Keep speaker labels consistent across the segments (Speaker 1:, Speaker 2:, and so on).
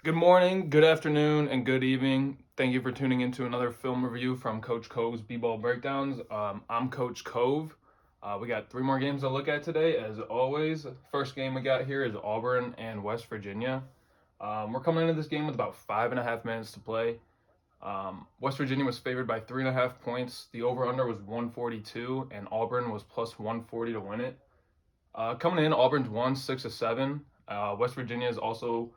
Speaker 1: Good morning, good afternoon, and good evening. Thank you for tuning into another film review from Coach Cove's B-Ball Breakdowns. I'm Coach Cove. We got three more games to look at today, as always. First game we got here is Auburn and West Virginia. We're coming into this game with about 5.5 minutes to play. West Virginia was favored by 3.5 points. The over/under was 142, and Auburn was plus 140 to win it. Coming in, Auburn's won 6 of 7. West Virginia is also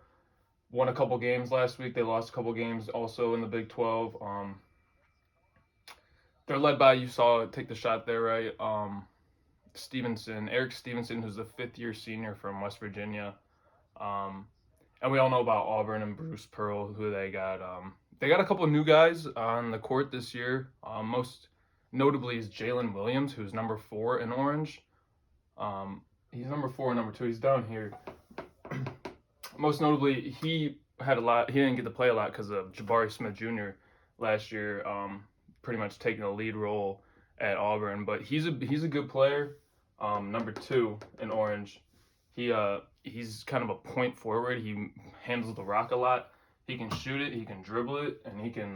Speaker 1: won a couple games last week. They lost a couple games also in the Big 12. They're led by, you saw it, take the shot there, right? Eric Stevenson, who's the fifth-year senior from West Virginia. And we all know about Auburn and Bruce Pearl, who they got. They got a couple of new guys on the court this year. Most notably is Jalen Williams, who's number 4 in orange. He's number 4 and number 2. He's down here. Most notably, he didn't get to play a lot because of Jabari Smith Jr. last year, pretty much taking a lead role at Auburn. But he's a good player. Number 2 in orange. He's kind of a point forward. He handles the rock a lot. He can shoot it, he can dribble it, and he can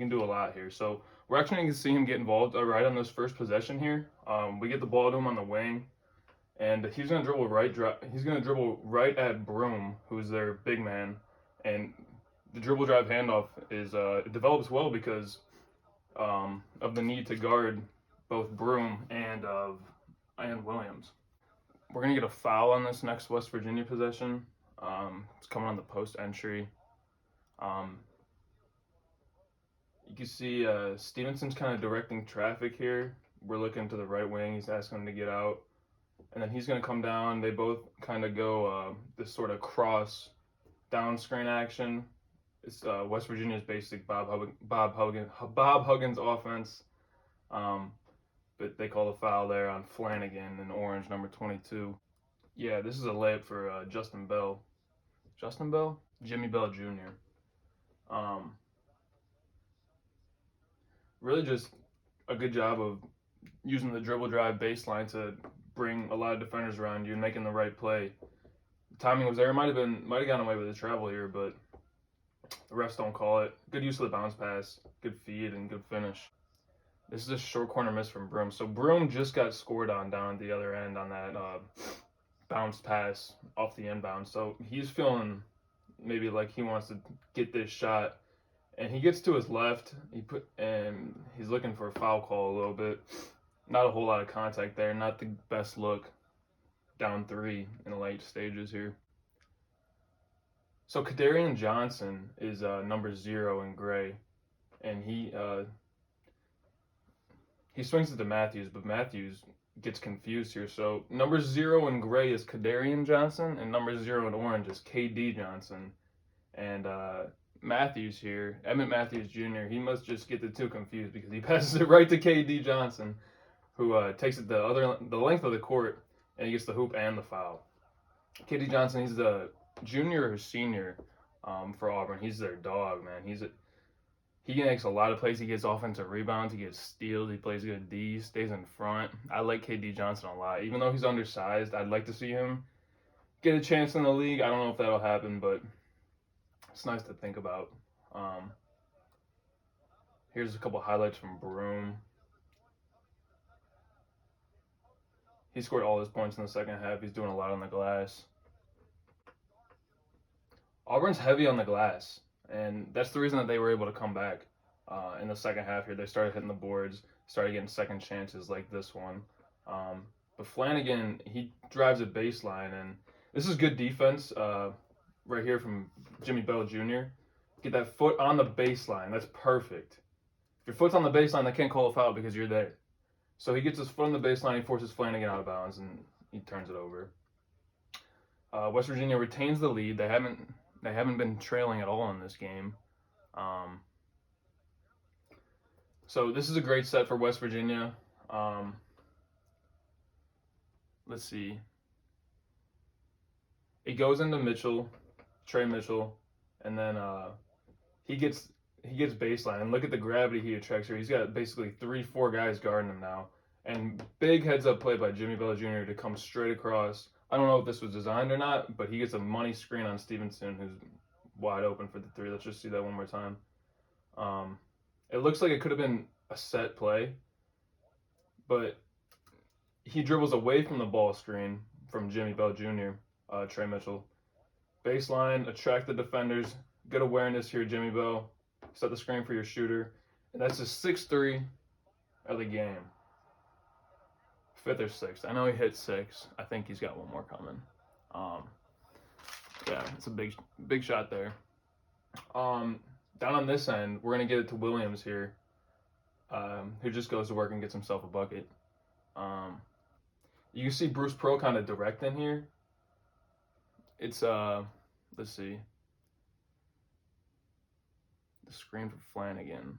Speaker 1: do a lot here. So we're actually going to see him get involved right on this first possession here. We get the ball to him on the wing. And he's gonna dribble right at Broom, who's their big man, and the dribble drive handoff it develops well because of the need to guard both Broom and Williams. We're gonna get a foul on this next West Virginia possession. It's coming on the post entry. You can see Stevenson's kind of directing traffic here. We're looking to the right wing. He's asking him to get out. And then he's going to come down. They both kind of go this sort of cross down screen action. It's West Virginia's basic Bob Huggins offense. But they call the foul there on Flanagan in orange, number 22. Yeah, this is a layup for Justin Bell. Justin Bell? Jimmy Bell Jr. Really just a good job of using the dribble drive baseline to bring a lot of defenders around you and making the right play. The timing was there. Might have gotten away with the travel here, but the refs don't call it. Good use of the bounce pass, good feed, and good finish. This is a short corner miss from Broom. So Broom just got scored on down at the other end on that bounce pass off the inbound. So he's feeling maybe like he wants to get this shot, and he gets to his left. And he's looking for a foul call a little bit. Not a whole lot of contact there. Not the best look. Down 3 in the late stages here. So Kadarian Johnson is number 0 in gray, and he swings it to Matthews, but Matthews gets confused here. So number 0 in gray is Kadarian Johnson, and number 0 in orange is KD Johnson. And Matthews here, Emmett Matthews Jr., he must just get the two confused because he passes it right to KD Johnson, who takes it the length of the court, and he gets the hoop and the foul. KD Johnson, he's the junior or senior for Auburn. He's their dog, man. He makes a lot of plays. He gets offensive rebounds. He gets steals. He plays good D. Stays in front. I like KD Johnson a lot. Even though he's undersized, I'd like to see him get a chance in the league. I don't know if that'll happen, but it's nice to think about. Here's a couple highlights from Broom. He scored all his points in the second half. He's doing a lot on the glass. Auburn's heavy on the glass, and that's the reason that they were able to come back in the second half here. They started hitting the boards, started getting second chances like this one. But Flanagan, he drives a baseline, and this is good defense right here from Jimmy Bell Jr. Get that foot on the baseline. That's perfect. If your foot's on the baseline, they can't call a foul because you're there. So he gets his foot on the baseline, he forces Flanagan out of bounds, and he turns it over. West Virginia retains the lead. They haven't been trailing at all in this game. So this is a great set for West Virginia. Let's see. It goes into Trey Mitchell, and then he gets baseline. And look at the gravity he attracts here. He's got basically 3-4 guys guarding him now. And big heads-up play by Jimmy Bell Jr. to come straight across. I don't know if this was designed or not, but he gets a money screen on Stevenson, who's wide open for the three. Let's just see that one more time. It looks like it could have been a set play, but he dribbles away from the ball screen from Jimmy Bell Jr., Trey Mitchell. Baseline, attract the defenders. Good awareness here, Jimmy Bell. Set the screen for your shooter. And that's his 6-3 of the game. 5th or 6th. I know he hit 6. I think he's got one more coming. Yeah, it's a big shot there. Down on this end, we're going to get it to Williams here, who just goes to work and gets himself a bucket. You can see Bruce Pearl kind of directing here. It's, let's see. The screen for Flanagan.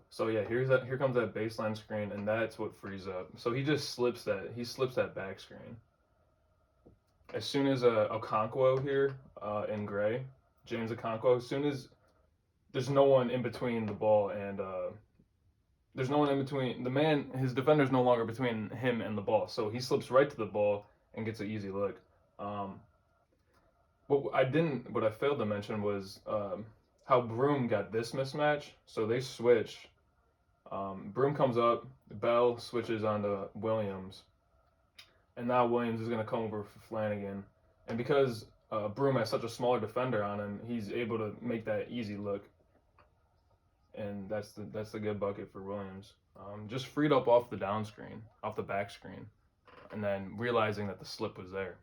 Speaker 1: So yeah, here comes that baseline screen, and that's what frees up. So he just slips that back screen. As soon as Okonkwo here in gray, James Okonkwo, as soon as there's no one in between the ball and there's no one in between his defender's no longer between him and the ball, so he slips right to the ball and gets an easy look. What I failed to mention was how Broom got this mismatch. So they switch. Broom comes up, Bell switches onto Williams, and now Williams is going to come over for Flanagan. And because Broom has such a smaller defender on him, he's able to make that easy look. And that's the good bucket for Williams. Just freed up off the down screen, off the back screen, and then realizing that the slip was there.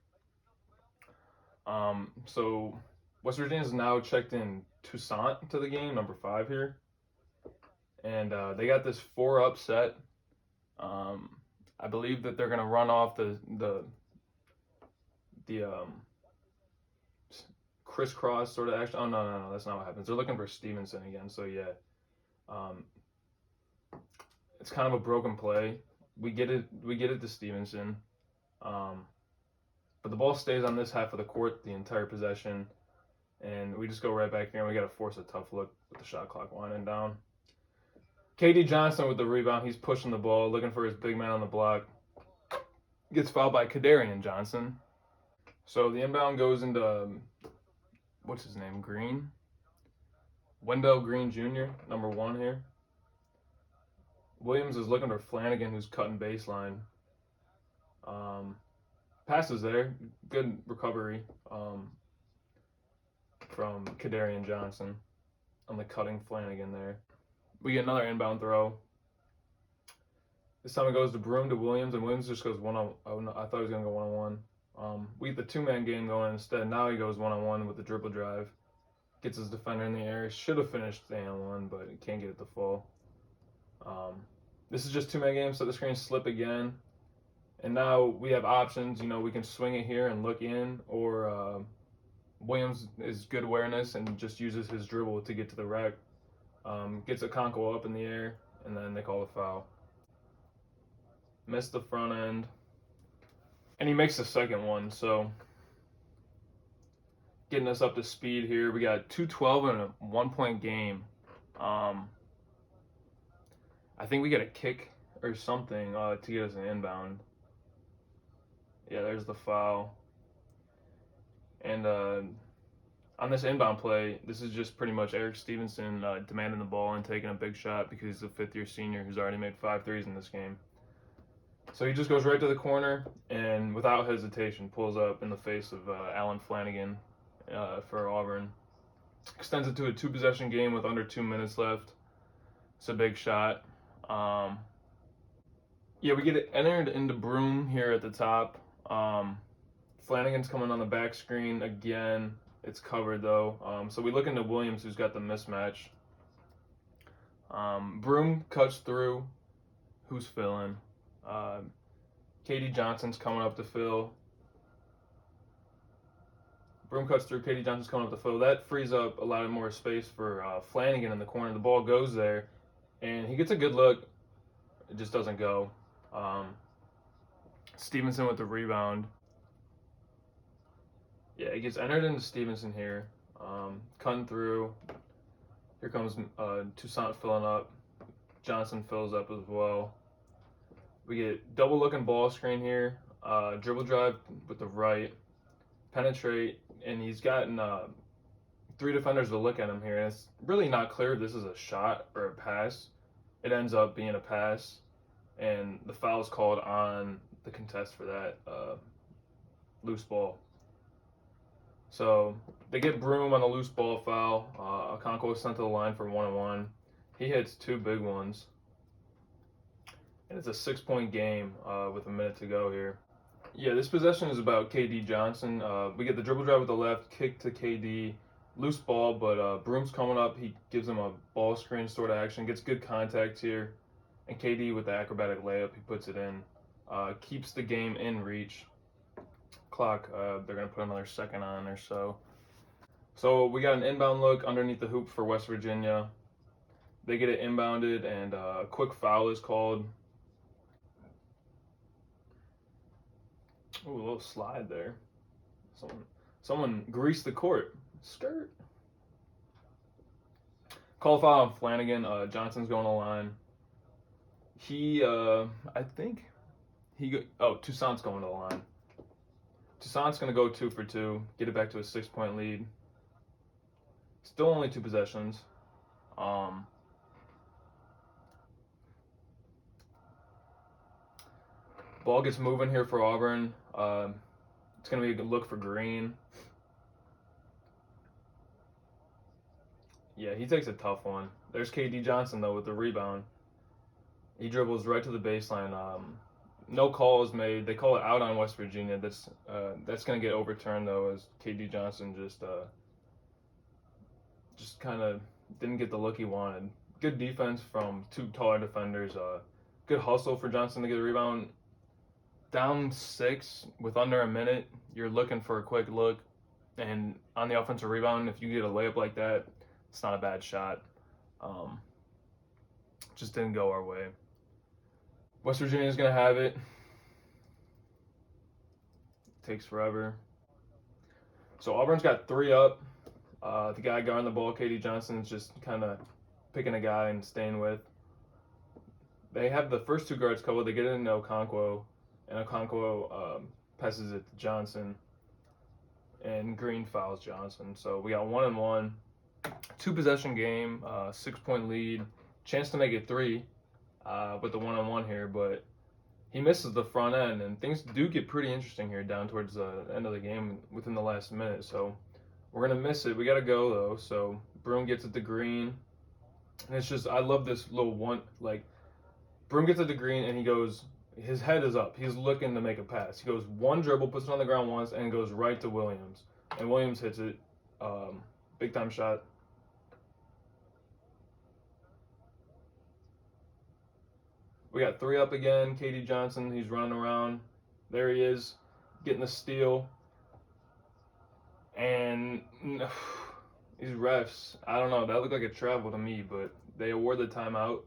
Speaker 1: So West Virginia's now checked in Toussaint to the game, number 5 here. And they got this 4-up set. I believe that they're gonna run off the crisscross sort of action. Oh no, that's not what happens. They're looking for Stevenson again. So yeah, it's kind of a broken play. We get it to Stevenson, but the ball stays on this half of the court the entire possession, and we just go right back here and we got to force a tough look with the shot clock winding down. KD Johnson with the rebound. He's pushing the ball, looking for his big man on the block. Gets fouled by Kadarian Johnson. So the inbound goes into, what's his name, Green? Wendell Green Jr., number 1 here. Williams is looking for Flanagan, who's cutting baseline. Passes there. Good recovery from Kadarian Johnson on the cutting Flanagan there. We get another inbound throw. This time it goes to Broom to Williams, and Williams just goes one-on-one. Oh, no, I thought he was going to go one-on-one. We get the 2-man game going instead. Now he goes one-on-one with the dribble drive. Gets his defender in the air. Should have finished the and-one, but he can't get it to fall. This is just 2-man game, so the screen slip again. And now we have options. You know, we can swing it here and look in, or Williams is good awareness and just uses his dribble to get to the rack. Gets Okonkwo up in the air, and then they call a foul. Missed the front end. And he makes the second one, so getting us up to speed here. We got 2-12 in a 1-point game. I think we get a kick or something to get us an inbound. Yeah, there's the foul. And on this inbound play, this is just pretty much Eric Stevenson demanding the ball and taking a big shot because he's a 5th-year senior who's already made 5 threes in this game. So he just goes right to the corner and without hesitation pulls up in the face of Alan Flanagan for Auburn. Extends it to a 2-possession game with under 2 minutes left. It's a big shot. Yeah, we get it entered into Broom here at the top. Flanagan's coming on the back screen again. It's covered though. So we look into Williams, who's got the mismatch. Broom cuts through. Who's filling? KD Johnson's coming up to fill. Broom cuts through. KD Johnson's coming up to fill. That frees up a lot more space for Flanagan in the corner. The ball goes there, and he gets a good look. It just doesn't go. Stevenson with the rebound. Yeah, it gets entered into Stevenson here. Cutting through. Here comes Toussaint filling up. Johnson fills up as well. We get double looking ball screen here. Dribble drive with the right. Penetrate. and he's gotten three defenders to look at him here. And it's really not clear if this is a shot or a pass. It ends up being a pass, and the foul is called on the contest for that loose ball. So they get Broom on the loose ball foul. Okonkwo is sent to the line for 1-1. He hits two big ones. And it's a 6-point game with a minute to go here. Yeah, this possession is about KD Johnson. We get the dribble drive with the left, kick to KD, loose ball, but Broom's coming up. He gives him a ball screen sort of action, gets good contact here. And KD with the acrobatic layup, he puts it in. Keeps the game in reach. Clock, they're going to put another second on or so. So we got an inbound look underneath the hoop for West Virginia. They get it inbounded, and a quick foul is called. Ooh, a little slide there. Someone greased the court. Skirt. Call foul on Flanagan. Johnson's going to the line. Toussaint's going to the line. Toussaint's going to go 2 for 2, get it back to a 6-point lead. Still only 2 possessions. Ball gets moving here for Auburn. It's going to be a good look for Green. Yeah, he takes a tough one. There's KD Johnson, though, with the rebound. He dribbles right to the baseline. No call is made. They call it out on West Virginia. That's going to get overturned, though, as KD Johnson just kind of didn't get the look he wanted. Good defense from 2 taller defenders. Good hustle for Johnson to get a rebound. Down 6 with under a minute, you're looking for a quick look. And on the offensive rebound, if you get a layup like that, it's not a bad shot. Just didn't go our way. West Virginia's going to have it. Takes forever. So Auburn's got 3 up. The guy guarding the ball, KD Johnson, is just kind of picking a guy and staying with. They have the first 2 guards covered. They get it into Okonkwo, and Okonkwo passes it to Johnson, and Green fouls Johnson. So we got 1-1, 2-possession game, 6-point lead, chance to make it 3 with the 1-on-1 here, but he misses the front end, and things do get pretty interesting here down towards the end of the game within the last minute. So we're going to miss it. We got to go, though. So Broom gets it to Green. And it's just, I love this little one. Like, Broom gets it to Green, and he goes, his head is up. He's looking to make a pass. He goes one dribble, puts it on the ground once, and goes right to Williams. And Williams hits it. Big time shot. We got 3 up again. KD Johnson, he's running around. There he is, getting the steal. And these refs, I don't know, that looked like a travel to me, but they award the timeout.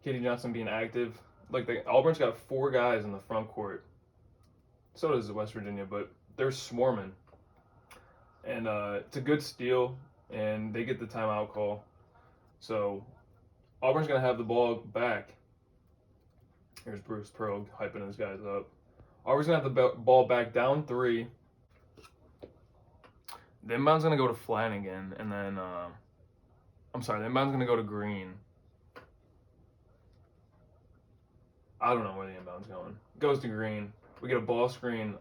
Speaker 1: KD Johnson being active. Like, Auburn's got 4 guys in the front court. So does West Virginia, but they're swarming. And it's a good steal, and they get the timeout call. So Auburn's going to have the ball back. Here's Bruce Pearl hyping his guys up. Auburn's going to have the ball back down 3. The inbound's going to go to Flanagan, and then, the inbound's going to go to Green. I don't know where the inbound's going. It goes to Green. We get a ball screen.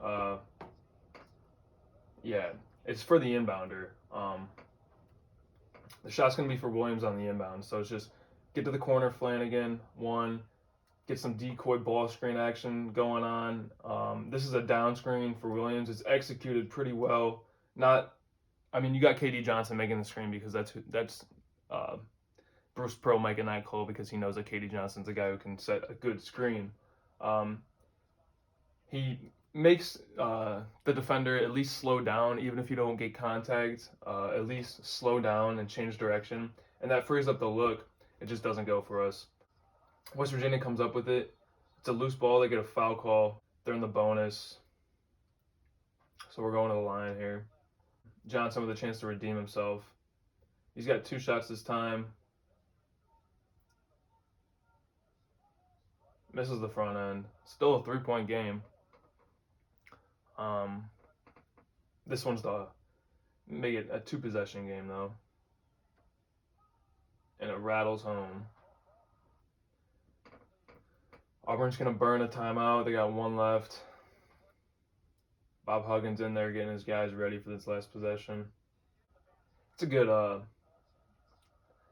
Speaker 1: Yeah, it's for the inbounder. The shot's going to be for Williams on the inbound, so it's just get to the corner, Flanagan, 1, get some decoy ball screen action going on. This is a down screen for Williams. It's executed pretty well. You got KD Johnson making the screen because that's Bruce Pearl making that call because he knows that KD Johnson's a guy who can set a good screen. He makes the defender at least slow down, even if you don't get contact, at least slow down and change direction. And that frees up the look. It just doesn't go for us. West Virginia comes up with it. It's a loose ball. They get a foul call. They're in the bonus. So we're going to the line here. Johnson with a chance to redeem himself. He's got 2 shots this time. Misses the front end. Still a 3-point game. This one's the make it a 2-possession game though, and it rattles home. Auburn's gonna burn a timeout. They got one left. Bob Huggins in there getting his guys ready for this last possession. It's a good,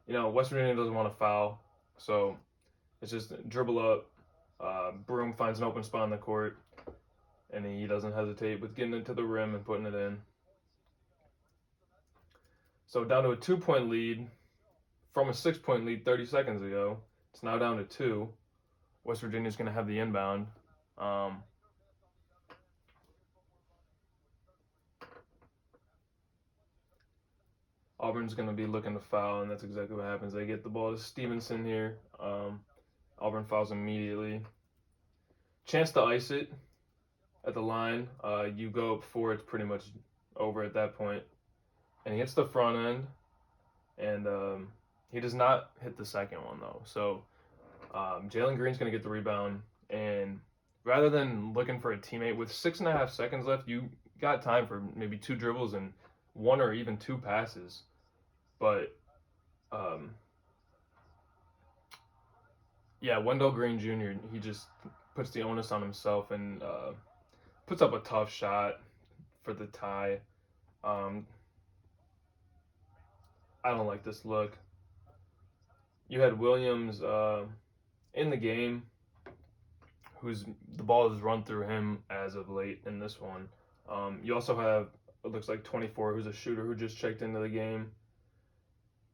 Speaker 1: West Virginia doesn't want to foul, so it's just dribble up. Broom finds an open spot on the court, and he doesn't hesitate with getting it to the rim and putting it in. So down to a 2-point lead from a 6-point lead 30 seconds ago. It's now down to 2. West Virginia's going to have the inbound. Auburn's going to be looking to foul, and that's exactly what happens. They get the ball to Stevenson here. Auburn fouls immediately. Chance to ice it at the line. You go up 4, it's pretty much over at that point. And he hits the front end, and he does not hit the second one, though. So Jalen Green's going to get the rebound, and rather than looking for a teammate, with 6.5 seconds left, you got time for maybe 2 dribbles and 1 or even 2 passes. But, Wendell Green Jr., he just puts the onus on himself and puts up a tough shot for the tie. I don't like this look. You had Williams in the game, the ball has run through him as of late in this one. You also have, it looks like 24, who's a shooter who just checked into the game.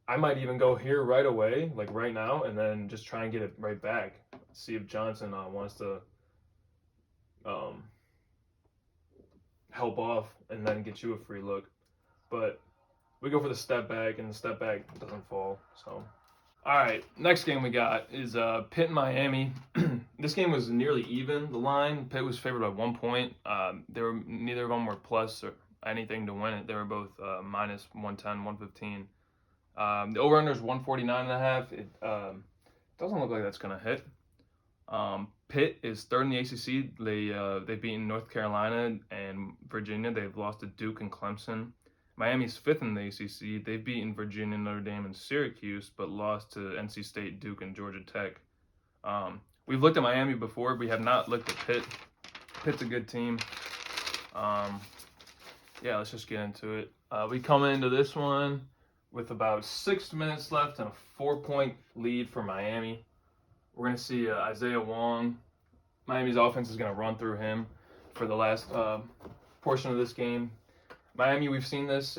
Speaker 1: I might even go here right away, like right now, and then just try and get it right back. See if Johnson wants to help off and then get you a free look. But we go for the step back, and the step back doesn't fall. So, all right, next game we got is Pitt and Miami. This game was nearly even. The line, Pitt was favored by 1 point. Neither of them were plus or anything to win it. They were both minus 110, 115. The over-under is 149.5. It doesn't look like that's gonna hit. Pitt is 3rd in the ACC. They've beaten North Carolina and Virginia. They've lost to Duke and Clemson. Miami's 5th in the ACC. They've beaten Virginia, Notre Dame, and Syracuse, but lost to NC State, Duke, and Georgia Tech. We've looked at Miami before. We have not looked at Pitt. Pitt's a good team. Let's just get into it. We come into this one with about 6 minutes left and a 4-point lead for Miami. We're going to see Isaiah Wong. Miami's offense is going to run through him for the last portion of this game. Miami, we've seen this.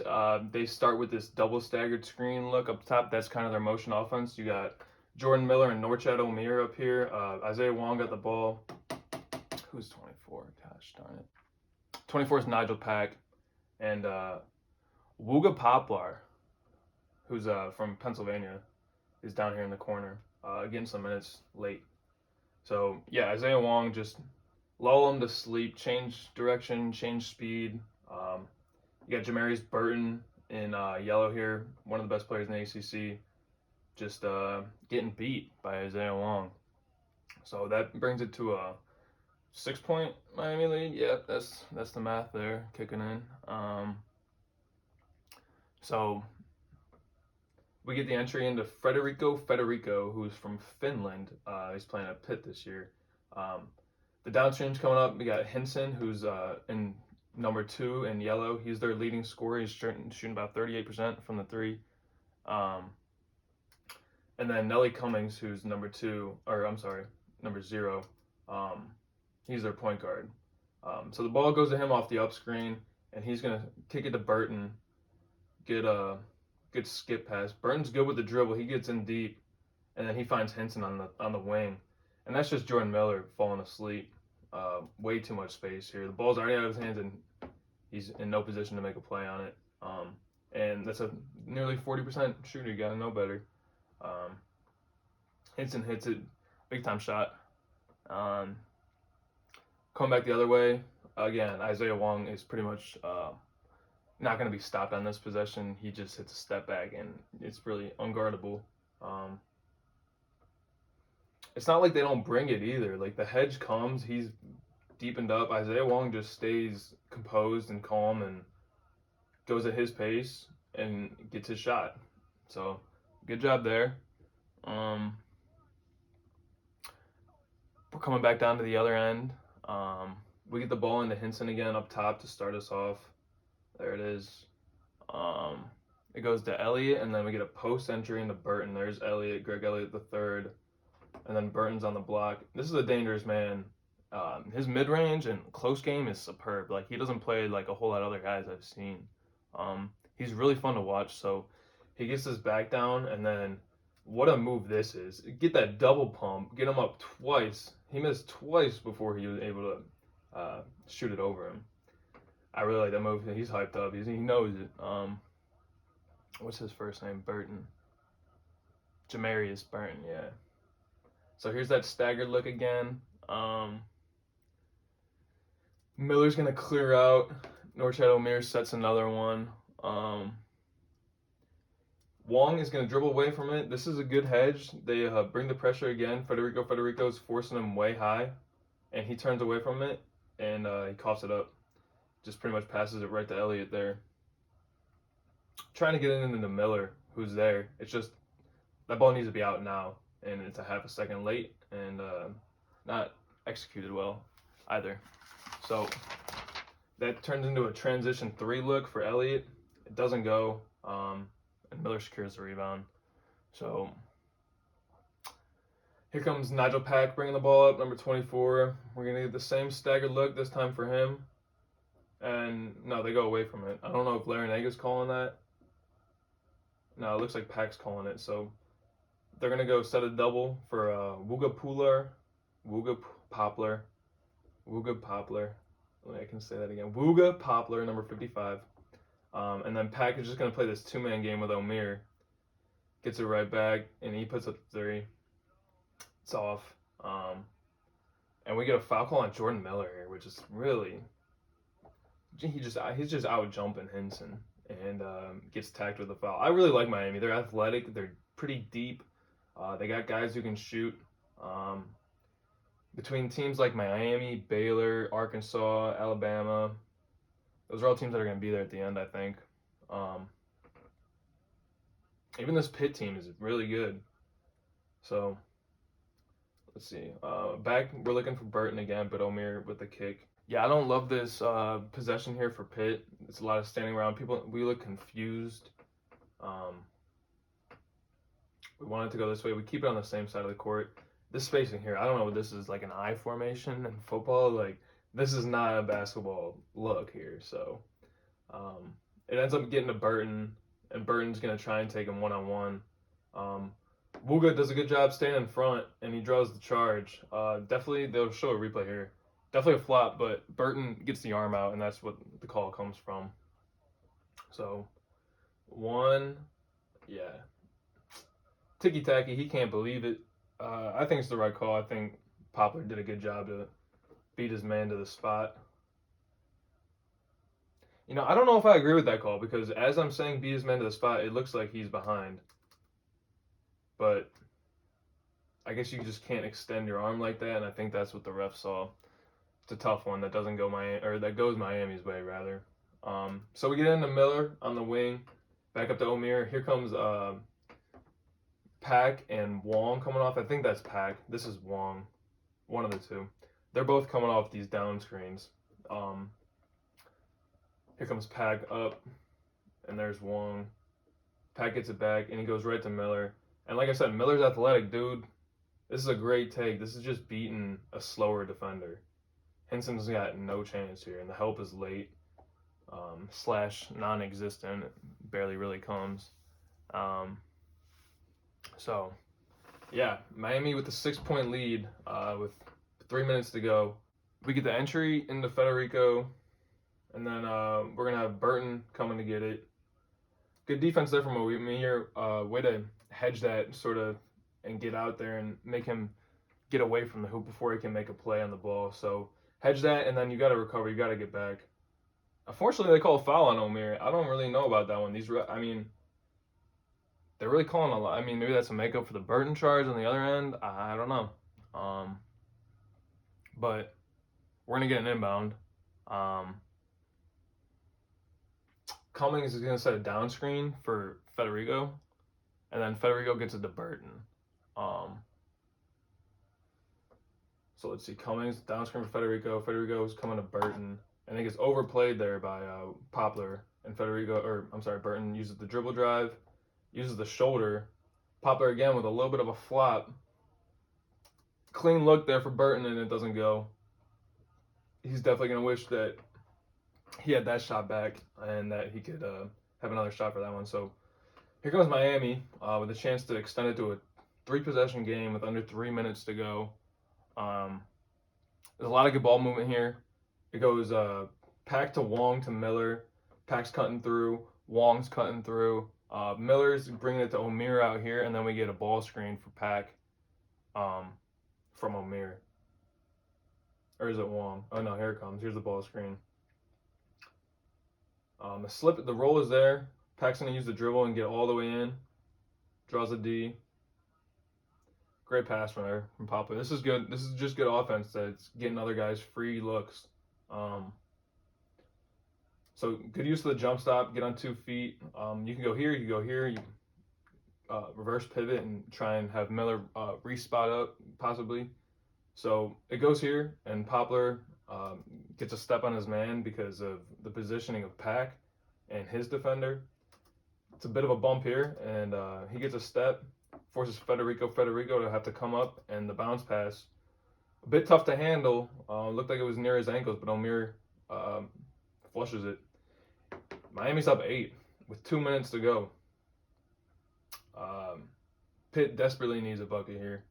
Speaker 1: They start with this double staggered screen look up top. That's kind of their motion offense. You got Jordan Miller and Norchad Omier up here. Isaiah Wong got the ball. Who's 24? Gosh darn it. 24 is Nigel Pack. And Wooga Poplar, who's from Pennsylvania, is down here in the corner, getting some minutes late. So, Isaiah Wong, just lull him to sleep, change direction, change speed. You got Jamarius Burton in yellow here, one of the best players in the ACC, just getting beat by Isaiah Wong. So that brings it to a 6-point Miami lead. Yeah, that's the math there, kicking in. So we get the entry into Federico, who's from Finland. He's playing at Pitt this year. The downstream's coming up. We got Hinson, who's in number 2 in yellow. He's their leading scorer. He's shooting about 38% from the 3. And then Nelly Cummings, who's number 0. He's their point guard. So the ball goes to him off the up screen, and he's going to kick it to Burton. Get a good skip pass. Burton's good with the dribble. He gets in deep, and then he finds Hinson on the wing. And that's just Jordan Miller falling asleep. Way too much space here. The ball's already out of his hands, and he's in no position to make a play on it. And that's a nearly 40% shooter. You got to know better. Hinson hits it. Big time shot. Coming back the other way, again, Isaiah Wong is pretty much not going to be stopped on this possession. He just hits a step back, and it's really unguardable. It's not like they don't bring it either. Like, the hedge comes, he's deepened up. Isaiah Wong just stays composed and calm, and goes at his pace and gets his shot. So good job there. Um, we're coming back down to the other end. We get the ball into Hinson again up top to start us off. There it is. Um, it goes to Elliott, and then we get a post entry into Burton. There's Elliott, Greg Elliott the third, and then Burton's on the block. This is a dangerous man. His mid range and close game is superb. Like, he doesn't play like a whole lot of other guys I've seen. He's really fun to watch. So he gets his back down, and then what a move this is! Get that double pump, get him up twice. He missed twice before he was able to shoot it over him. I really like that move. He's hyped up. He knows it. What's his first name? Burton. Jamarius Burton, yeah. So here's that staggered look again. Miller's going to clear out. Norchad Omier sets another one. Wong is going to dribble away from it. This is a good hedge. They bring the pressure again. Federico's forcing him way high, and he turns away from it, and he coughs it up. Just pretty much passes it right to Elliott there. Trying to get it into Miller, who's there. It's just that ball needs to be out now, and it's a half a second late, and not executed well either. So that turns into a transition 3 look for Elliott. It doesn't go, and Miller secures the rebound. So here comes Nigel Pack bringing the ball up, number 24. We're going to get the same staggered look this time for him. And no, they go away from it. I don't know if Larinaga's calling that. No, it looks like Pack's calling it. So they're going to go set a double for Wooga Poplar. I can say that again. Wooga Poplar, number 55. And then Pack is just going to play this 2-man game with Omier. Gets it right back, and he puts up the 3. It's off. And we get a foul call on Jordan Miller here, which is really... He's just out jumping Hinson and gets tagged with a foul. I really like Miami. They're athletic. They're pretty deep. They got guys who can shoot. Between teams like Miami, Baylor, Arkansas, Alabama, those are all teams that are going to be there at the end, I think. Even this Pitt team is really good. So, let's see. Back, we're looking for Burton again, but Omier with the kick. Yeah, I don't love this possession here for Pitt. It's a lot of standing around. We look confused. We want it to go this way. We keep it on the same side of the court. This spacing here, I don't know what this is, like an I formation in football. Like, this is not a basketball look here. So it ends up getting to Burton, and Burton's going to try and take him one-on-one. Wooga does a good job staying in front, and he draws the charge. Definitely, they'll show a replay here. Definitely a flop, but Burton gets the arm out, and that's what the call comes from. So, ticky-tacky, he can't believe it. I think it's the right call. I think Poplar did a good job to beat his man to the spot. You know, I don't know if I agree with that call, because as I'm saying beat his man to the spot, it looks like he's behind. But I guess you just can't extend your arm like that, and I think that's what the ref saw. It's a tough one that doesn't go that goes Miami's way rather. So we get into Miller on the wing, back up to Omier. Here comes Pack and Wong coming off. I think that's Pack. This is Wong, one of the two. They're both coming off these down screens. Here comes Pack up, and there's Wong. Pack gets it back, and he goes right to Miller. And like I said, Miller's athletic, dude. This is a great take. This is just beating a slower defender. Hinson's got no chance here, and the help is late / non-existent. It barely really comes. So, yeah, Miami with a 6-point lead with 3 minutes to go. We get the entry into Federico, and then we're going to have Burton coming to get it. Good defense there from Omier. Way to hedge that sort of and get out there and make him get away from the hoop before he can make a play on the ball. So, hedge that, and then you got to recover. You got to get back. Unfortunately, they call a foul on Omier. I don't really know about that one. They're really calling a lot. Maybe that's a makeup for the Burton charge on the other end. I don't know. But we're going to get an inbound. Cummings is going to set a down screen for Federico, and then Federico gets it to Burton. So let's see, Cummings down screen for Federico. Federico is coming to Burton, and it gets overplayed there by Poplar, and Burton uses the dribble drive, uses the shoulder. Poplar again with a little bit of a flop. Clean look there for Burton, and it doesn't go. He's definitely going to wish that he had that shot back and that he could have another shot for that one. So here comes Miami with a chance to extend it to a 3-possession game with under 3 minutes to go. There's a lot of good ball movement here. It goes Pack to Wong to Miller. Pack's cutting through. Wong's cutting through. Miller's bringing it to Omir out here, and then we get a ball screen for Pack from Omir. Or is it Wong? Oh no, here it comes. Here's the ball screen. The roll is there. Pack's gonna use the dribble and get all the way in. Draws a D. Great pass from there from Poplar. This is good. This is just good offense that's getting other guys free looks. So good use of the jump stop. Get on 2 feet. You can go here. You can go here. You reverse pivot and try and have Miller re-spot up possibly. So it goes here, and Poplar gets a step on his man because of the positioning of Pack and his defender. It's a bit of a bump here, and he gets a step, forces Federico to have to come up, and the bounce pass, a bit tough to handle. Looked like it was near his ankles, but Omir flushes it. Miami's up 8 with 2 minutes to go. Pitt desperately needs a bucket here.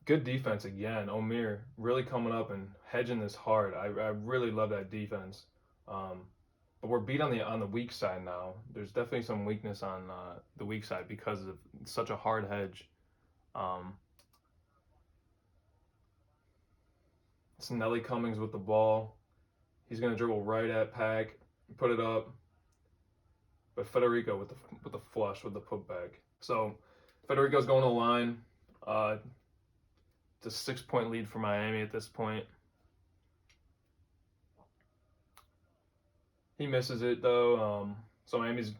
Speaker 1: Good defense again. Omir really coming up and hedging this hard. I really love that defense. But we're beat on the weak side now. There's definitely some weakness on the weak side because of such a hard hedge. It's Nelly Cummings with the ball. He's gonna dribble right at Pack, put it up. But Federico with the flush with the putback. So Federico's going to the line. It's a 6-point lead for Miami at this point. He misses it though. So Miami's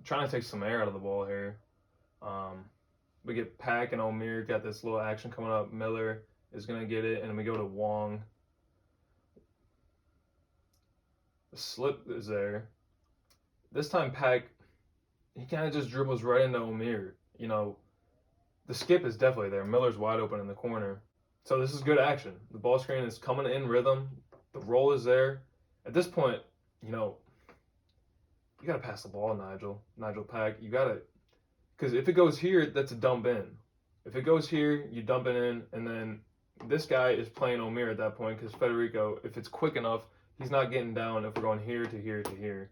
Speaker 1: trying to take some air out of the ball here. We get Pack and Omir got this little action coming up. Miller is gonna get it, and then we go to Wong. The slip is there. This time Pack, he kind of just dribbles right into Omir. You know, the skip is definitely there. Miller's wide open in the corner. So this is good action. The ball screen is coming in rhythm. The roll is there. At this point, you know, you got to pass the ball, Nigel Pack. You got to, because if it goes here, that's a dump in. If it goes here, you dump it in, and then this guy is playing Omir at that point because Federico, if it's quick enough, he's not getting down if we're going here to here to here.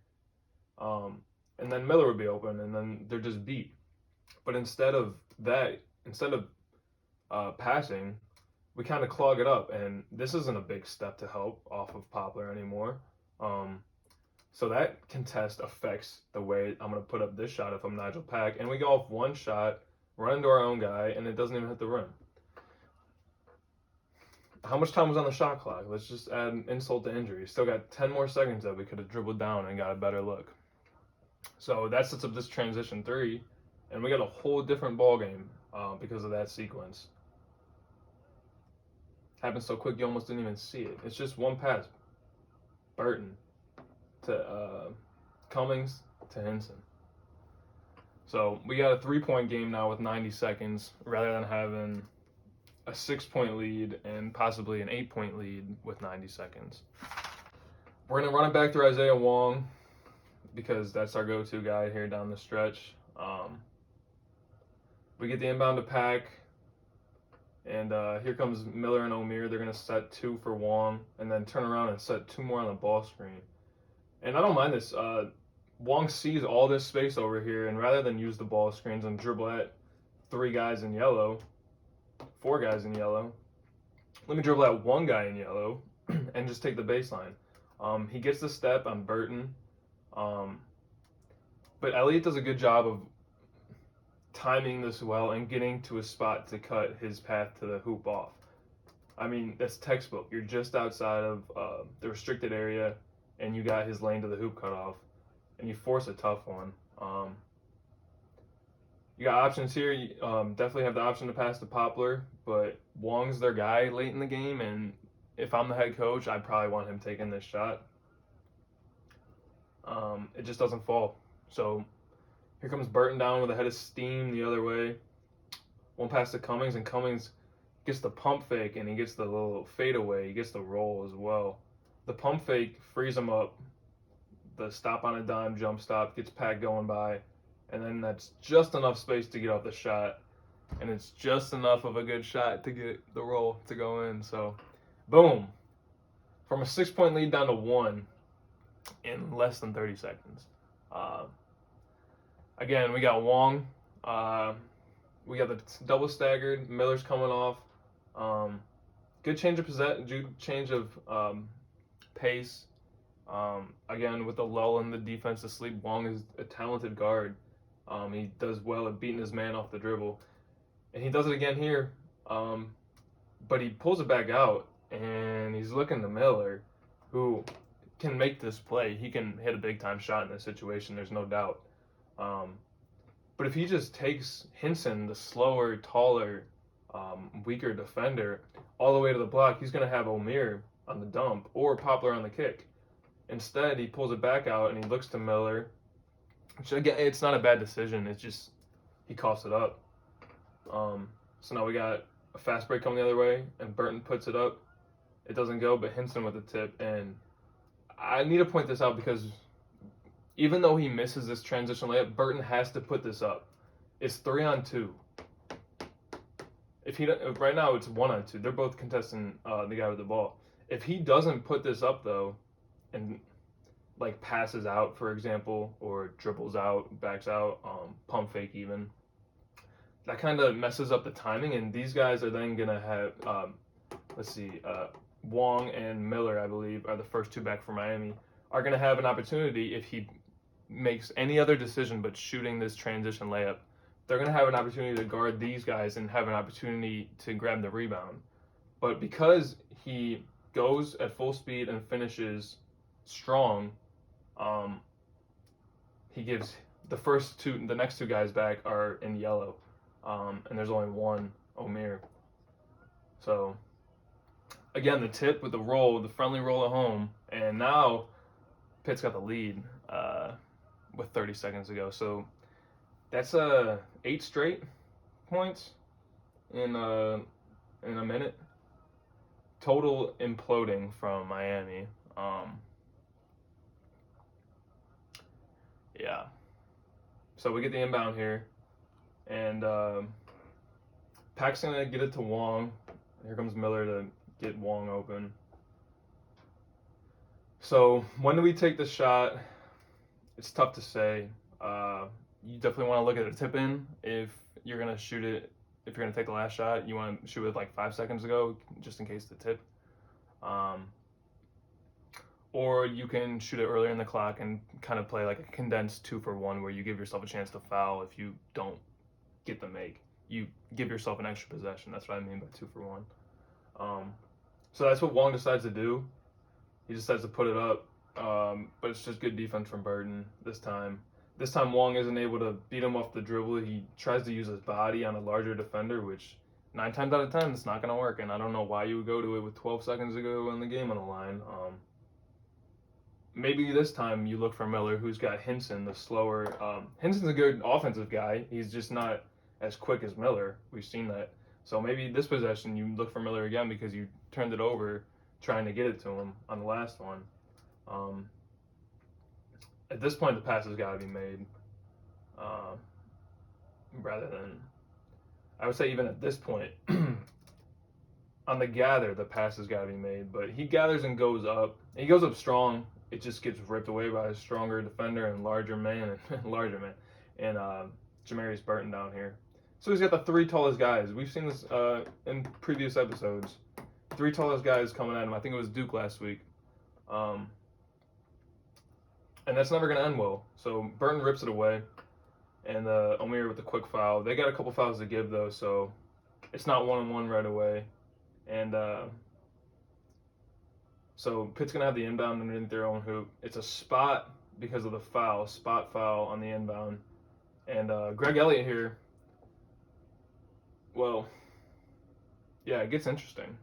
Speaker 1: And then Miller would be open, and then they're just beat. But instead of passing, we kind of clog it up, and this isn't a big step to help off of Poplar anymore. So that contest affects the way I'm going to put up this shot if I'm Nigel Pack, and we go off one shot, run into our own guy, and it doesn't even hit the rim. How much time was on the shot clock? Let's just add insult to injury. Still got 10 more seconds that we could have dribbled down and got a better look. So that sets up this transition 3, and we got a whole different ball game because of that sequence. Happened so quick you almost didn't even see it. It's just one pass. Burton to Cummings to Henson. So we got a 3-point game now with 90 seconds rather than having a 6-point lead and possibly an 8-point lead with 90 seconds. We're going to run it back through Isaiah Wong because that's our go-to guy here down the stretch. We get the inbound to Pack, and here comes Miller and Omir. They're going to set 2 for Wong and then turn around and set 2 more on the ball screen. And I don't mind this. Wong sees all this space over here, and rather than use the ball screens and dribble at 4 guys in yellow, let me dribble at 1 guy in yellow and just take the baseline. He gets the step on Burton, but Elliott does a good job of timing this well and getting to a spot to cut his path to the hoop off. I mean, that's textbook. You're just outside of the restricted area, and you got his lane to the hoop cut off. and you force a tough one. You got options here. You, definitely have the option to pass to Poplar, but Wong's their guy late in the game, and if I'm the head coach, I'd probably want him taking this shot. It just doesn't fall. So here comes Burton down with a head of steam the other way. One pass to Cummings, and Cummings gets the pump fake, and he gets the little fadeaway. He gets the roll as well. The pump fake frees him up. The stop on a dime jump stop gets Pat going by, and then that's just enough space to get off the shot, and it's just enough of a good shot to get the roll to go in. So, boom. From a 6-point lead down to 1 in less than 30 seconds. Again, we got Wong. We got the double staggered. Miller's coming off. Good change of pace. Again, with the lull in the defense asleep, Wong is a talented guard. He does well at beating his man off the dribble, and he does it again here. But he pulls it back out, and he's looking to Miller, who can make this play. He can hit a big time shot in this situation. There's no doubt. But if he just takes Hinson, the slower, taller, weaker defender, all the way to the block, he's going to have Omer on the dump or Poplar on the kick. Instead, he pulls it back out and he looks to Miller, which again, it's not a bad decision. It's just he coughs it up. So now we got a fast break coming the other way, and Burton puts it up. It doesn't go, but Hinson with the tip. And I need to point this out because even though he misses this transition layup, Burton has to put this up. It's 3-on-2. If he right now it's 1-on-2. They're both contesting the guy with the ball. If he doesn't put this up though, and like passes out, for example, or dribbles out, backs out, pump fake even, that kind of messes up the timing. And these guys are then gonna have Wong and Miller, I believe, are the first two back for Miami, are gonna have an opportunity if he makes any other decision but shooting this transition layup. They're going to have an opportunity to guard these guys and have an opportunity to grab the rebound. But because he goes at full speed and finishes strong, he gives the next two guys back are in yellow, and there's only one, Omer. So again, the tip with the roll, the friendly roll at home, and now Pitt's got the lead with 30 seconds to go. So that's 8 straight points in a minute. Total imploding from Miami. Yeah. So we get the inbound here, and Pac's gonna get it to Wong. Here comes Miller to get Wong open. So when do we take the shot? It's tough to say. You definitely want to look at a tip in if you're going to shoot it. If you're going to take the last shot, you want to shoot it like 5 seconds ago, just in case the tip. Or you can shoot it earlier in the clock and kind of play like a condensed 2-for-1 where you give yourself a chance to foul if you don't get the make. You give yourself an extra possession. That's what I mean by 2-for-1. So that's what Wong decides to do. He decides to put it up, but it's just good defense from Burton this time. This time Wong isn't able to beat him off the dribble. He tries to use his body on a larger defender, which 9 times out of 10 it's not going to work. And I don't know why you would go to it with 12 seconds to go in the game on the line. Maybe this time you look for Miller, who's got Hinson, the slower. Hinson's a good offensive guy. He's just not as quick as Miller. We've seen that. So maybe this possession you look for Miller again because you turned it over trying to get it to him on the last one. At this point, the pass has got to be made. Rather than, I would say even at this point, on the gather, the pass has got to be made. But he gathers and goes up. He goes up strong. It just gets ripped away by a stronger defender and larger man. And Jamarius Burton down here. So he's got the 3 tallest guys. We've seen this in previous episodes. 3 tallest guys coming at him. I think it was Duke last week. And that's never going to end well. So Burton rips it away. And Omer with the quick foul. They got a couple fouls to give, though, so it's not 1-on-1 right away. And so Pitt's going to have the inbound underneath their own hoop. It's a spot because of the spot foul on the inbound. And Greg Elliott here, well, yeah, it gets interesting.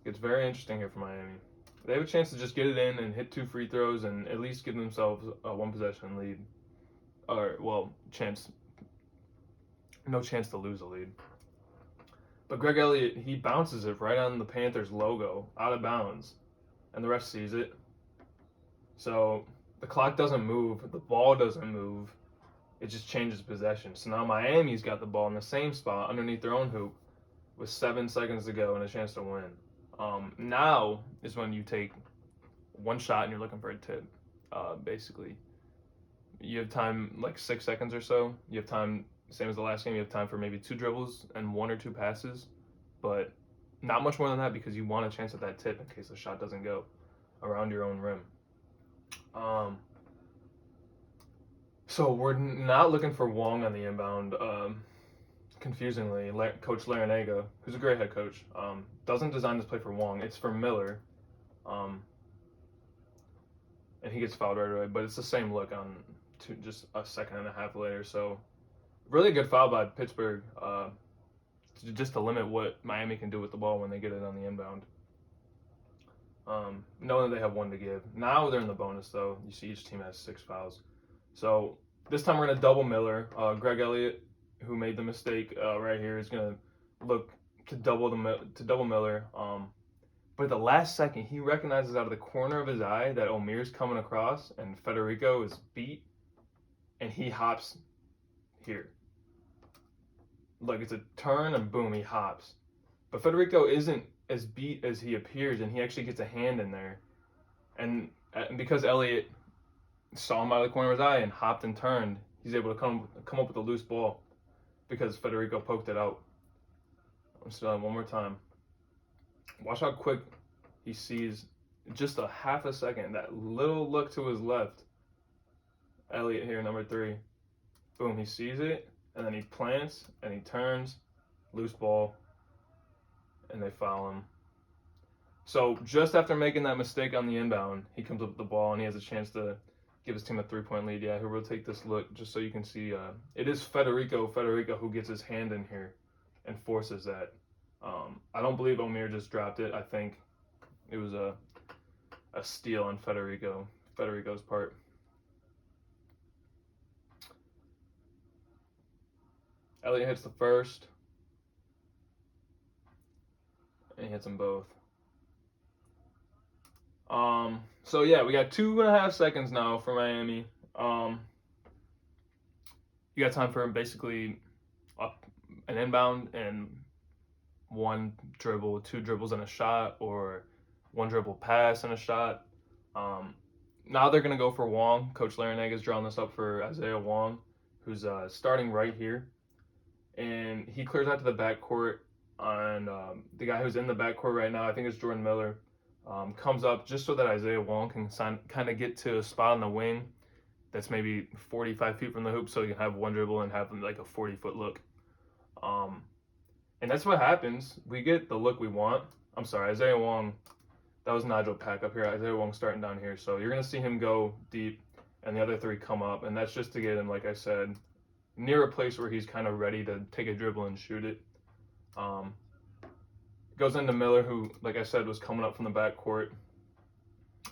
Speaker 1: It gets very interesting here for Miami. They have a chance to just get it in and hit 2 free throws and at least give themselves a 1 possession lead. Or, well, no chance to lose a lead. But Greg Elliott, he bounces it right on the Panthers logo, out of bounds, and the ref sees it. So the clock doesn't move, the ball doesn't move, it just changes possession. So now Miami's got the ball in the same spot underneath their own hoop with 7 seconds to go and a chance to win. Now is when you take one shot and you're looking for a tip. Basically, you have time, like 6 seconds or so. You have time, same as the last game. You have time for maybe 2 dribbles and 1 or 2 passes, but not much more than that because you want a chance at that tip in case the shot doesn't go around your own rim. So we're not looking for Wong on the inbound. Confusingly, Coach Larinaga, who's a great head coach, doesn't design this play for Wong. It's for Miller, and he gets fouled right away. But it's the same look on just a second and a half later. So really good foul by Pittsburgh, just to limit what Miami can do with the ball when they get it on the inbound. Knowing that they have 1 to give. Now they're in the bonus though. You see each team has 6 fouls. So this time we're gonna double Miller. Greg Elliott, who made the mistake right here, is gonna look to double Miller. But at the last second, he recognizes out of the corner of his eye that Omir's coming across and Federico is beat, and he hops here. Like it's a turn and boom, he hops. But Federico isn't as beat as he appears, and he actually gets a hand in there. And because Elliott saw him out of the corner of his eye and hopped and turned, he's able to come up with a loose ball because Federico poked it out. I'm still on one more time. Watch how quick he sees, just a half a second, that little look to his left. Elliott here, number 3. Boom, he sees it, and then he plants, and he turns, loose ball, and they foul him. So just after making that mistake on the inbound, he comes up with the ball, and he has a chance to give his team a 3-point lead. Yeah, he'll rotate this look just so you can see. It is Federico who gets his hand in here and forces that. I don't believe Omir just dropped it. I think it was a steal on Federico's part. Elliott hits the first, and he hits them both. So yeah, we got 2.5 seconds now for Miami. You got time for basically an inbound and 1 dribble, 2 dribbles and a shot, or 1 dribble pass and a shot. Now they're gonna go for Wong. Coach Larinaga is drawing this up for Isaiah Wong, who's starting right here, and he clears out to the backcourt. And the guy who's in the backcourt right now, I think it's Jordan Miller, comes up just so that Isaiah Wong can kind of get to a spot on the wing that's maybe 45 feet from the hoop, so you can have 1 dribble and have like a 40-foot look. And that's what happens. We get the look we want. I'm sorry, Isaiah Wong, that was Nigel Pack up here. Isaiah Wong starting down here. So you're going to see him go deep and the other 3 come up. And that's just to get him, like I said, near a place where he's kind of ready to take a dribble and shoot it. Goes into Miller, who, like I said, was coming up from the backcourt.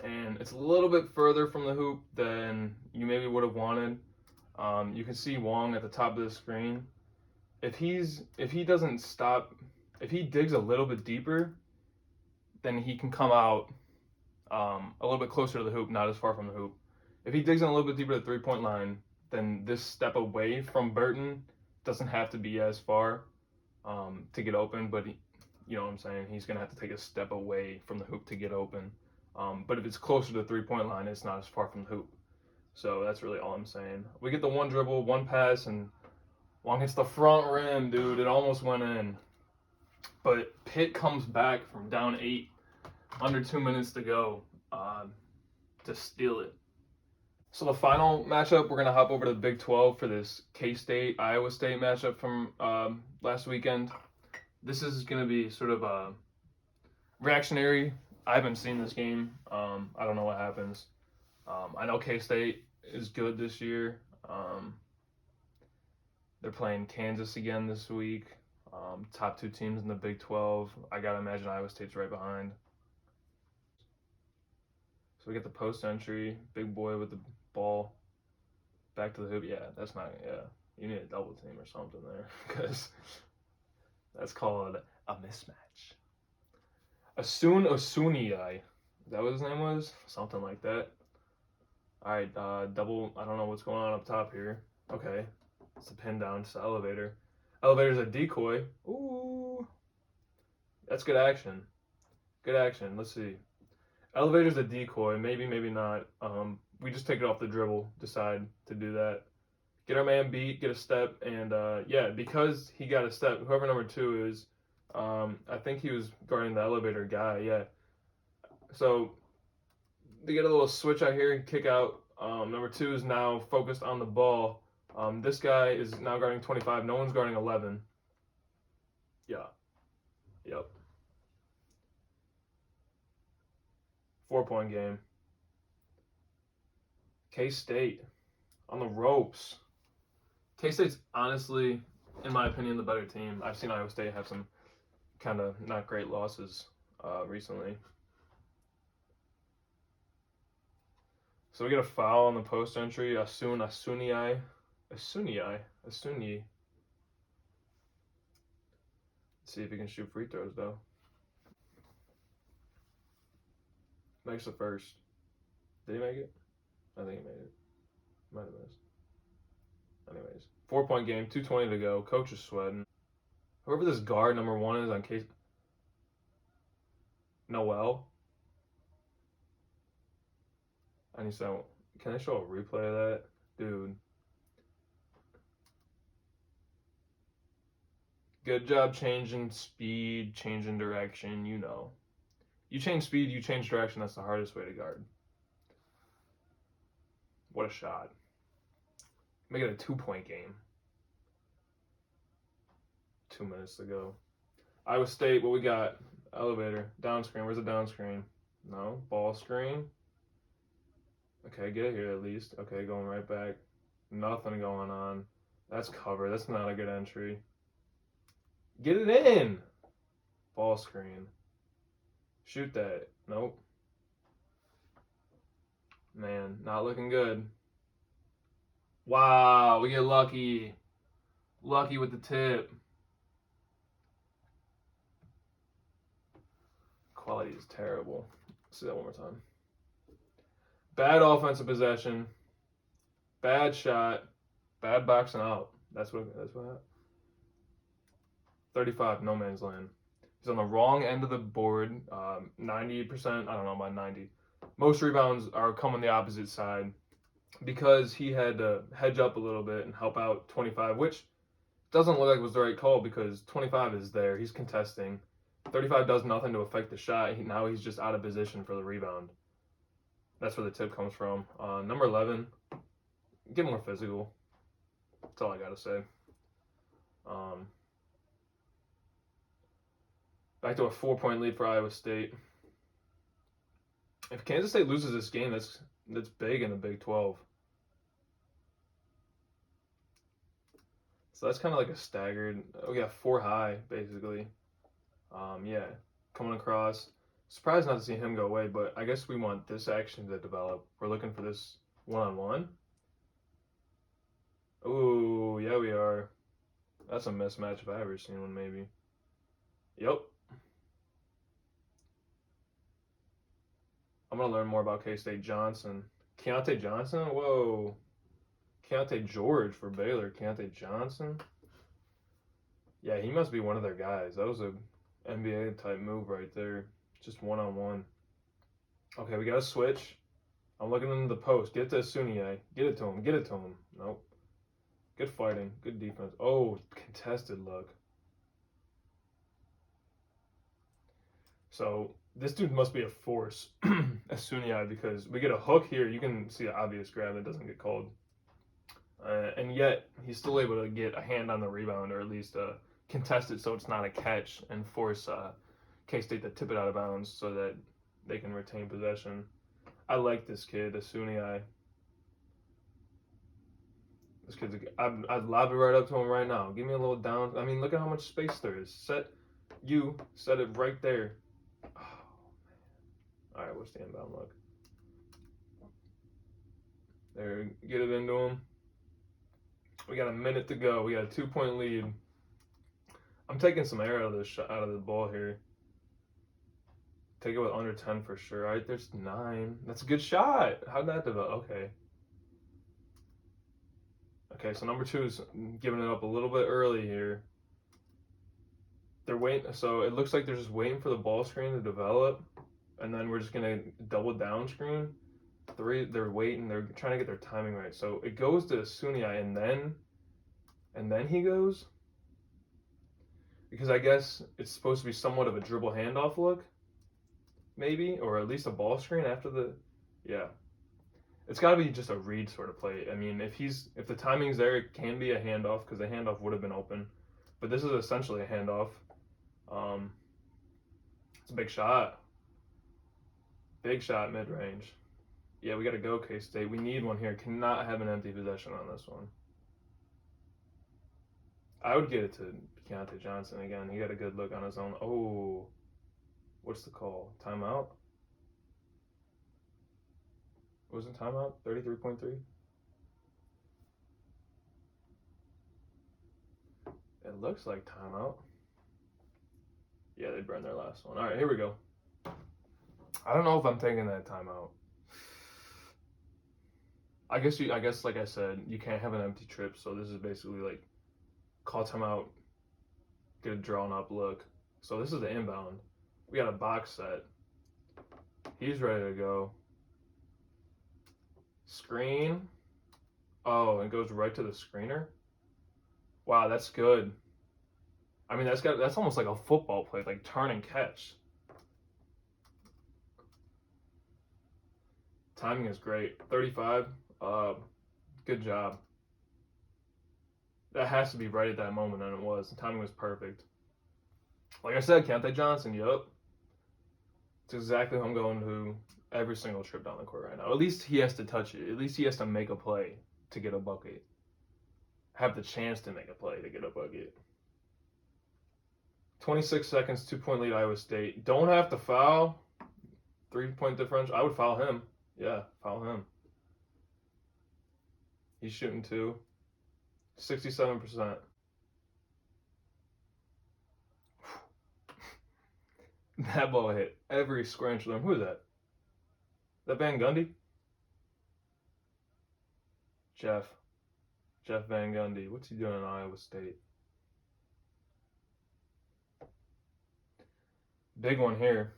Speaker 1: And it's a little bit further from the hoop than you maybe would have wanted. You can see Wong at the top of the screen. If he doesn't stop, if he digs a little bit deeper, then he can come out a little bit closer to the hoop, not as far from the hoop. If he digs in a little bit deeper to the 3-point line, then this step away from Burton doesn't have to be as far to get open, but you know what I'm saying? He's going to have to take a step away from the hoop to get open. But if it's closer to the 3-point line, it's not as far from the hoop. So that's really all I'm saying. We get the 1 dribble, 1 pass, and Wong hits the front rim, dude. It almost went in. But Pitt comes back from down 8, under 2 minutes to go, to steal it. So the final matchup, we're going to hop over to the Big 12 for this K-State, Iowa State matchup from last weekend. This is going to be sort of a reactionary. I haven't seen this game. I don't know what happens. I know K State is good this year. They're playing Kansas again this week. Top two teams in the Big 12. I gotta imagine Iowa State's right behind. So we get the post entry, big boy with the ball back to the hoop. Yeah, that's not. Yeah, you need a double team or something there because that's called a mismatch. Osunii. Is that what his name was? Something like that. All right, double. I don't know what's going on up top here. Okay, it's a pin down. It's the elevator. Elevator's a decoy. Ooh, that's good action. Good action. Let's see. Elevator's a decoy. Maybe, maybe not. We just take it off the dribble. Decide to do that. Get our man beat. Get a step, and yeah, because he got a step. Whoever number two is, I think he was guarding the elevator guy. Yeah. So they get a little switch out here and kick out. Number two is now focused on the ball. This guy is now guarding 25. No one's guarding 11. Yeah. Yep. 4-point game. K State on the ropes. K State's honestly, in my opinion, the better team. I've seen Iowa State have some kind of not great losses recently. So we get a foul on the post entry. Asunyi. Let's see if he can shoot free throws though. Makes the first. Did he make it? I think he made it. Might have missed. Anyways, 4-point game, 2:20 to go. Coach is sweating. Whoever this guard number one is on case. Noel. I need to. Can I show a replay of that, dude? Good job changing speed, changing direction. You know, you change speed, you change direction. That's the hardest way to guard. What a shot! Make it a 2-point game. 2 minutes to go. Iowa State, what we got? Elevator, down screen. Where's the down screen? No, ball screen. Okay, get it here at least. Okay, going right back. Nothing going on. That's cover. That's not a good entry. Get it in. Ball screen. Shoot that. Nope. Man, not looking good. Wow, we get lucky. Lucky with the tip. Quality is terrible. Let's see that one more time. Bad offensive possession. Bad shot. Bad boxing out. That's what happened. 35, no man's land. He's on the wrong end of the board. 90%, I don't know about 90. Most rebounds are coming the opposite side because he had to hedge up a little bit and help out 25, which doesn't look like it was the right call because 25 is there. He's contesting. 35 does nothing to affect the shot. Now he's just out of position for the rebound. That's where the tip comes from. Number 11, get more physical. That's all I got to say. Back to a 4-point lead for Iowa State. If Kansas State loses this game, that's big in the Big 12. So that's kind of like a staggered. We got 4 high basically. Yeah, coming across. Surprised not to see him go away, but I guess we want this action to develop. We're looking for this one-on-one. Ooh, yeah, we are. That's a mismatch if I ever seen one, maybe. Yep. I'm gonna learn more about K-State. Johnson. Keontae Johnson? Whoa. Keontae George for Baylor. Keontae Johnson? Yeah, he must be one of their guys. That was a NBA type move right there. Just one-on-one. Okay, we got to switch. I'm looking into the post. Get it to Sunye. Get it to him. Get it to him. Nope. Good fighting. Good defense. Oh, contested look. So this dude must be a force, Sunye, because we get a hook here. You can see an obvious grab that doesn't get called. And yet, he's still able to get a hand on the rebound, or at least contest it so it's not a catch, and force K-State to tip it out of bounds so that they can retain possession. I like this kid, Asuni. This kid's I'd lob it right up to him right now. Give me a little down. I mean, look at how much space there is. Set it right there. Oh, all right, what's the inbound look? There, get it into him. We got a minute to go. We got a 2-point lead. I'm taking some air out of the ball here. Take it with under 10 for sure. All right, there's 9. That's a good shot. How'd that develop? Okay. Okay, so number 2 is giving it up a little bit early here. They're waiting, so it looks like they're just waiting for the ball screen to develop, and then we're just gonna double down screen. 3, they're waiting. They're trying to get their timing right. So it goes to Sunia, and then he goes, because I guess it's supposed to be somewhat of a dribble handoff look, maybe, or at least a ball screen after the, yeah. It's got to be just a read sort of play. I mean, if the timing's there, it can be a handoff because the handoff would have been open, but this is essentially a handoff. It's a big shot mid range. Yeah, we got to go K-State. We need one here. Cannot have an empty possession on this one. I would get it to Keontae Johnson again. He got a good look on his own. Oh, what's the call? Timeout? Wasn't timeout? 33.3? It looks like timeout. Yeah, they burned their last one. All right, here we go. I don't know if I'm taking that timeout. I guess, like I said, you can't have an empty trip, so this is basically like call timeout, get a drawn up look. So this is the inbound. We got a box set. He's ready to go. Screen. Oh, and goes right to the screener. Wow, that's good. I mean, that's almost like a football play, like turn and catch. Timing is great. 35. Good job. That has to be right at that moment, and it was. The timing was perfect. Like I said, Keontae Johnson, yup. It's exactly who I'm going to every single trip down the court right now. At least he has to touch it. At least he has to make a play to get a bucket. Have the chance to make a play to get a bucket. 26 seconds, 2-point lead, Iowa State. Don't have to foul. 3-point differential. I would foul him. Yeah, foul him. He's shooting 2. 67%. That ball hit every square inch of them. Who is that? That Van Gundy? Jeff Van Gundy. What's he doing in Iowa State? Big one here.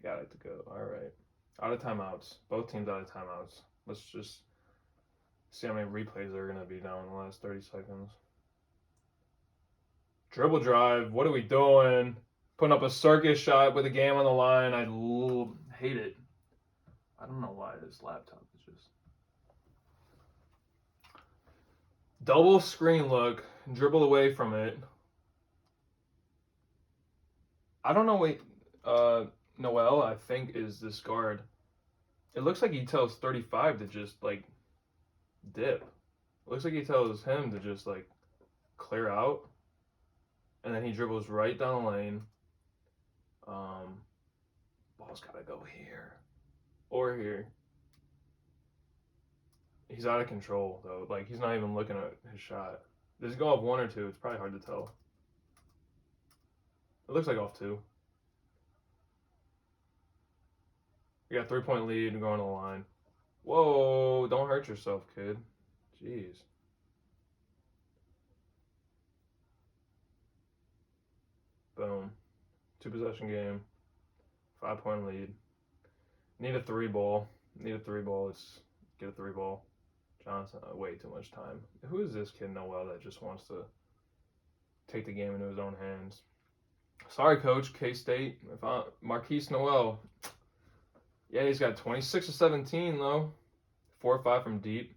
Speaker 1: Got it to go. All right. Out of timeouts. Both teams out of timeouts. Let's just see how many replays are going to be down in the last 30 seconds. Dribble drive. What are we doing? Putting up a circus shot with a game on the line. I hate it. I don't know why this laptop is just... Double screen look. Dribble away from it. I don't know. Wait. Noel, I think, is this guard. It looks like he tells 35 to just, like, dip. It looks like he tells him to just, like, clear out. And then he dribbles right down the lane. Ball's got to go here. Or here. He's out of control, though. Like, he's not even looking at his shot. Does he go off 1 or 2? It's probably hard to tell. It looks like off 2. We got 3-point lead and going to the line. Whoa, don't hurt yourself, kid. Jeez. Boom. 2-possession game. 5-point lead. Need a 3-ball. Let's get a 3-ball. Johnson, way too much time. Who is this kid, Noel, that just wants to take the game into his own hands? Sorry, Coach, K-State. Marquise Noel. Yeah, he's got 26 of 17, though. 4 or 5 from deep.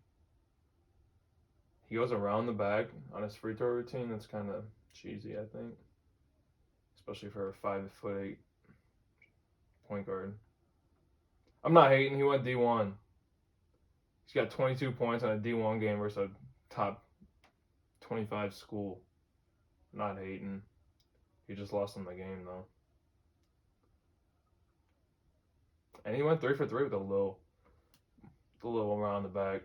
Speaker 1: He goes around the back on his free throw routine. That's kind of cheesy, I think. He's especially for a 5'8" point guard. I'm not hating. He went D1. He's got 22 points on a D1 game versus a top 25 school. Not hating. He just lost in the game though. And he went 3 for 3 with a little around the back.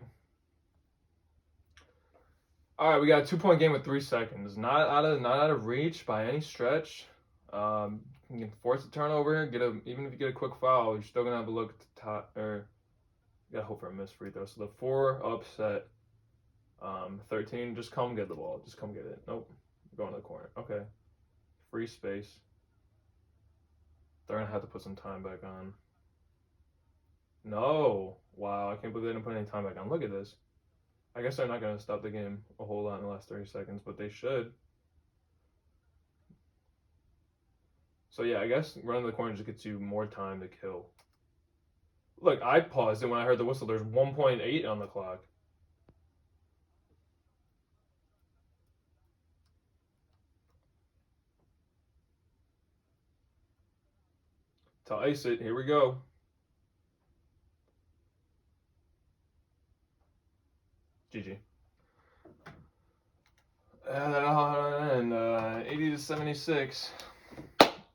Speaker 1: All right, we got a 2-point game with 3 seconds. Not out of reach by any stretch. You can force a turnover. Even if you get a quick foul, you're still gonna have to look at the top. Or you gotta hope for a missed free throw. So the 4 upset. 13. Just come get the ball. Just come get it. Nope. Going to the corner. Okay. Free space. They're gonna have to put some time back on. No. Wow, I can't believe they didn't put any time back on. Look at this. I guess they're not going to stop the game a whole lot in the last 30 seconds, but they should. So yeah, I guess running to the corner just gets you more time to kill. Look, I paused it when I heard the whistle. There's 1.8 on the clock. To ice it, here we go. GG. And 80 to 76.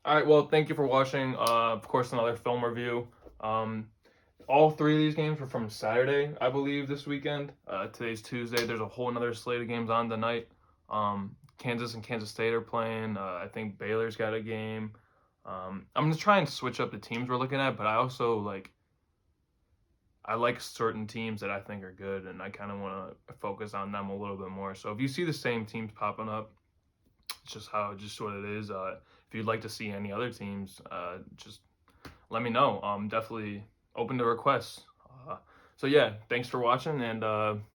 Speaker 1: All right, well, thank you for watching. Of course, another film review. All 3 of these games were from Saturday, I believe, this weekend. Today's Tuesday. There's a whole another slate of games on tonight. Kansas and Kansas State are playing. I think Baylor's got a game. I'm going to try and switch up the teams we're looking at, but I also I like certain teams that I think are good, and I kind of want to focus on them a little bit more. So if you see the same teams popping up, it's just what it is. If you'd like to see any other teams, just let me know. I'm definitely open to requests. So yeah, thanks for watching, and